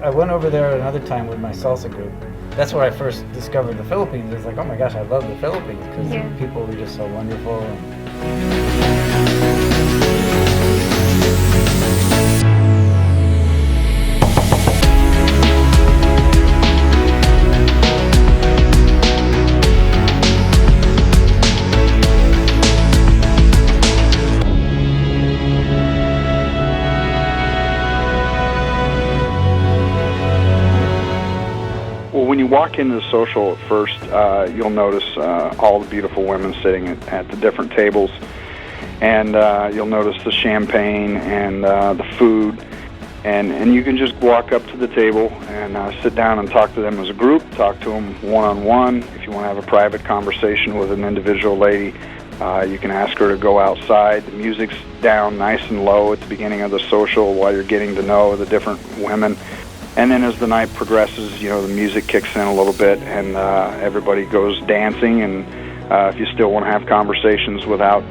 I went over there another time with my salsa group. That's where I first discovered the Philippines. It's like, oh my gosh, I love the Philippines because people were just so wonderful. When you walk into the social at first, you'll notice all the beautiful women sitting at the different tables, and you'll notice the champagne and the food, and you can just walk up to the table and sit down and talk to them as a group, talk to them one-on-one. If you want to have a private conversation with an individual lady, you can ask her to go outside. The music's down nice and low at the beginning of the social while you're getting to know the different women. And then as the night progresses, the music kicks in a little bit, and everybody goes dancing. And if you still want to have conversations without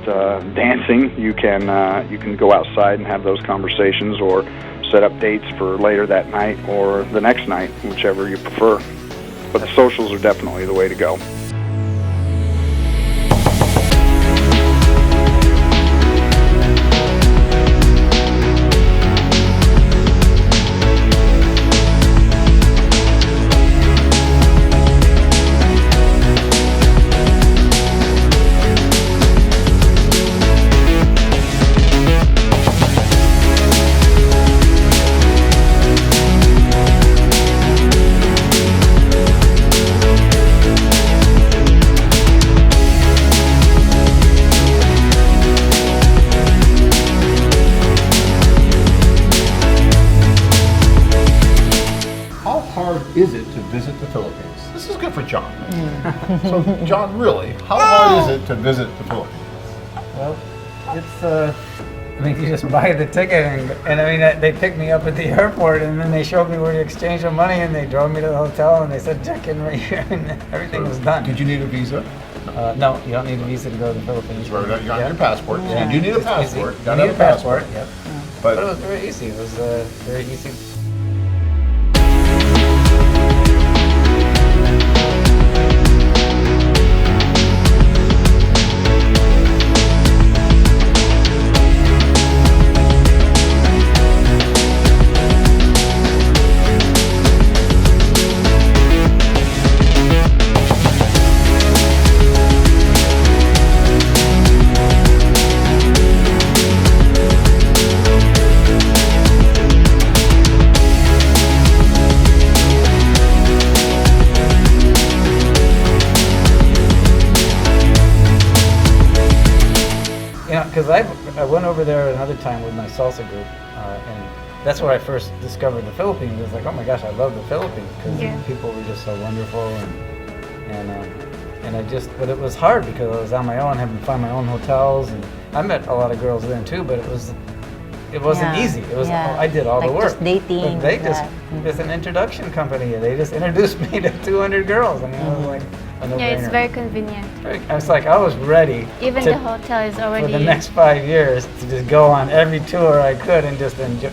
dancing, you can go outside and have those conversations, or set up dates for later that night or the next night, whichever you prefer. But the socials are definitely the way to go. Is it to visit the Philippines? This is good for John. So, John, really, how hard is it to visit the Philippines? Well, it's you just buy the ticket, and they picked me up at the airport, and then they showed me where to exchange the money, and they drove me to the hotel, and they said check in right here, and everything was done. Did you need a visa? No, you don't need a visa to go to the Philippines. You got your passport. Yeah. You do need a passport. You need a passport. Yep. But it was very easy. It was very easy. Because I went over there another time with my salsa group, and that's where I first discovered the Philippines. It's like, oh my gosh, I love the Philippines because people were just so wonderful, but it was hard because I was on my own, having to find my own hotels, and I met a lot of girls then too, but it wasn't easy. It was I did all the work. Just dating. But they it's an introduction company. They just introduced me to 200 girls. I was like. It's very convenient. I was like, I was ready. Even the hotel is already... For the next 5 years to just go on every tour I could and just enjoy.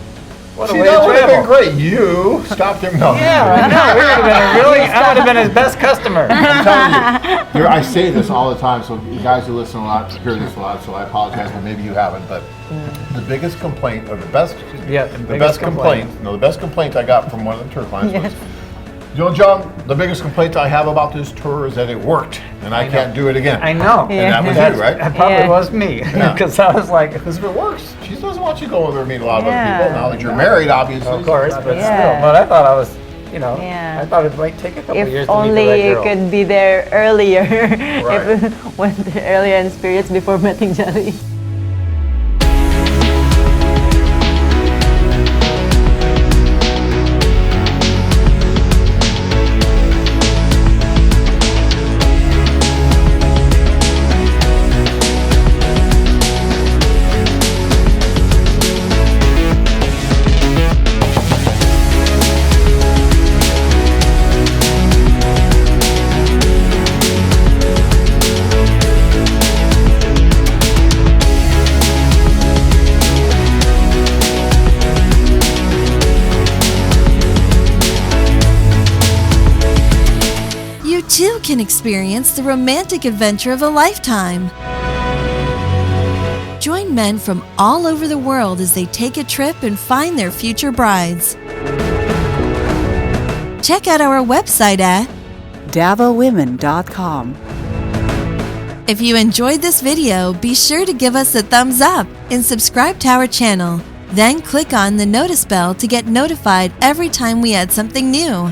What a way to that would have travel. been great. You stopped him. No. Yeah, I know. I would have been his best customer. I'm telling you. I say this all the time, so you guys who listen a lot hear this a lot, so I apologize, but maybe you haven't. But the biggest complaint, or the best complaint I got from one of the tour clients was, John, the biggest complaint I have about this tour is that it worked, and I can't do it again. I know. And that was you, right? That probably was me. Because I was like... Because if it works, she doesn't want you to go over and meet a lot of other people. Now that you're married, obviously. Of course, but still. But I thought I was... I thought it might take a couple years to meet the right girl. If only you could be there earlier. Right. Earlier in spirits before meeting Jelly. too can experience the romantic adventure of a lifetime. Join men from all over the world as they take a trip and find their future brides. Check out our website at DavoWomen.com. If you enjoyed this video, be sure to give us a thumbs up and subscribe to our channel. Then click on the notice bell to get notified every time we add something new.